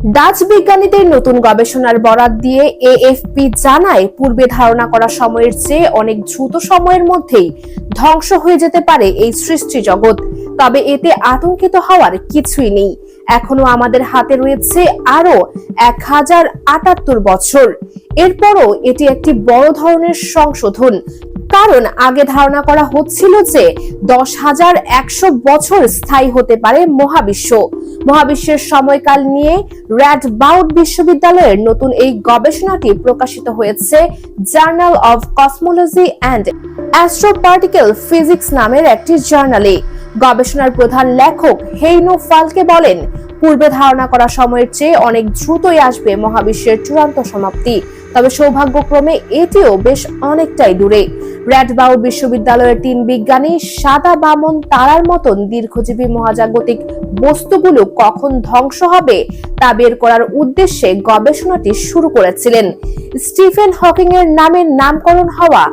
Dutch বিজ্ঞানীদের নতুন গবেষণার বরাত দিয়ে এএফপি জানায়, পূর্বে ধারণা করা সময়ের চেয়ে অনেক দ্রুত সময়ের মধ্যেই ধ্বংস হয়ে যেতে পারে এই সৃষ্টি জগৎ। তবে এতে আতঙ্কিত হওয়ার কিছুই নেই। এখনো আমাদের হাতে রয়েছে আরো 1078 বছর। এরপরও এটি একটি বড় ধরনের সংশোধন, কারণ আগে ধারণা করা হচ্ছিল যে 10,100 বছর স্থায়ী হতে পারে মহাবিশ্বের সময়কাল নিয়ে র্যাডবাউড বিশ্ববিদ্যালয়ের নতুন এই গবেষণাটি প্রকাশিত হয়েছে journal of cosmology and astroparticle physics নামের একটি জার্নালে। গবেষণার প্রধান লেখক হেইনো ফালকে বলেন, পূর্বে ধারণা করা সময়ের চেয়ে অনেক দ্রুতই আসবে মহাবিশ্বের চূড়ান্ত সমাপ্তি। তবে সৌভাগ্যক্রমে এটিও বেশ অনেকটাই দূরে। র্যাডবাউড বিশ্ববিদ্যালয়ের 3 বিজ্ঞানী সাদা বামন তারার মতন দীর্ঘজীবী মহাজাগতিক বস্তুগুলো কখন ধ্বংস হবে তা বের করার উদ্দেশ্যে গবেষণাটি শুরু করেছিলেন। স্টিফেন হকিং এর নামে নামকরণ হওয়া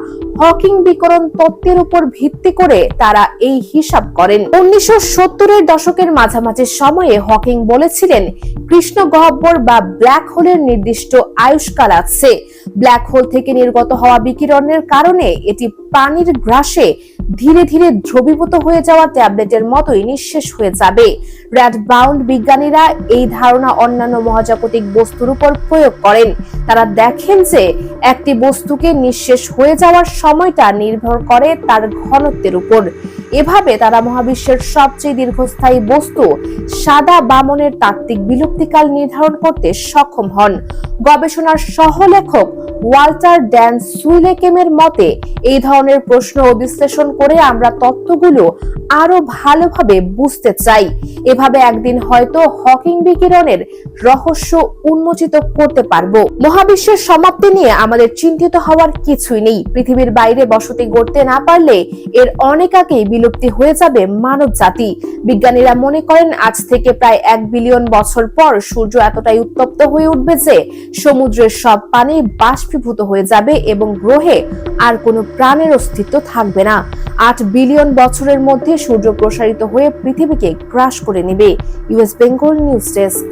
হকিং বিকিরণ তত্ত্বের উপর ভিত্তি করে তারা এই হিসাব করেন। 1970-এর দশকের মাঝামাঝি সময়ে হকিং বলেছিলেন, কৃষ্ণ গহ্বর বা ব্ল্যাক হোলের নির্দিষ্ট আয়ুষ্কাল আছে। ব্ল্যাক হোল থেকে নির্গত হওয়া বিকিরণের কারণে এটি পানির গ্রাসে ধীরে ধীরে দ্রবীভূত হয়ে যাওয়া ট্যাবলেটের মতোই নিঃশেষ হয়ে যাবে। র্যাডবাউড বিজ্ঞানীরা এই ধারণা অন্যান্য মহাজাগতিক বস্তুর উপর প্রয়োগ করেন। তারা দেখেন যে একটি বস্তুকে নিঃশেষ হয়ে যাওয়ার সময়টা নির্ভর করে তার ঘনত্বের উপর। এভাবে তারা মহাবিশ্বের সবচেয়ে দীর্ঘস্থায়ী বস্তু সাদা বামনের তাত্ত্বিক বিলুপ্তিকাল নির্ধারণ করতে সক্ষম হন। গবেষণার সহলেখক ওয়াল্টার ড্যান সুইলেকেমের মতে, এই ধরনের প্রশ্ন বিশ্লেষণ করে আমরা তত্ত্বগুলো আরো ভালোভাবে বুঝতে চাই। এভাবে একদিন হয়তো হকিং বিকিরণের রহস্য উন্মোচিত করতে পারবো। মহাবিশ্বের সমাপ্তি নিয়ে আমাদের চিন্তিত হওয়ার কিছুই নেই। পৃথিবীর বাইরে বসতি গড়তে না পারলে এর অনেক আগেই বিলুপ্তি হয়ে যাবে মানব জাতি। বিজ্ঞানীরা মনে করেন, আজ থেকে প্রায় 1 বিলিয়ন বছর পর সূর্য এতটাই উত্তপ্ত হয়ে উঠবে যে সমুদ্রের সব পানি বাষ্পীভূত হয়ে যাবে এবং গ্রহে আর কোনো প্রাণের অস্তিত্ব থাকবে না। 8 বিলিয়ন বছরের মধ্যে সূর্য প্রসারিত হয়ে পৃথিবীকে গ্রাস করে নেবে। US Bengal news desk.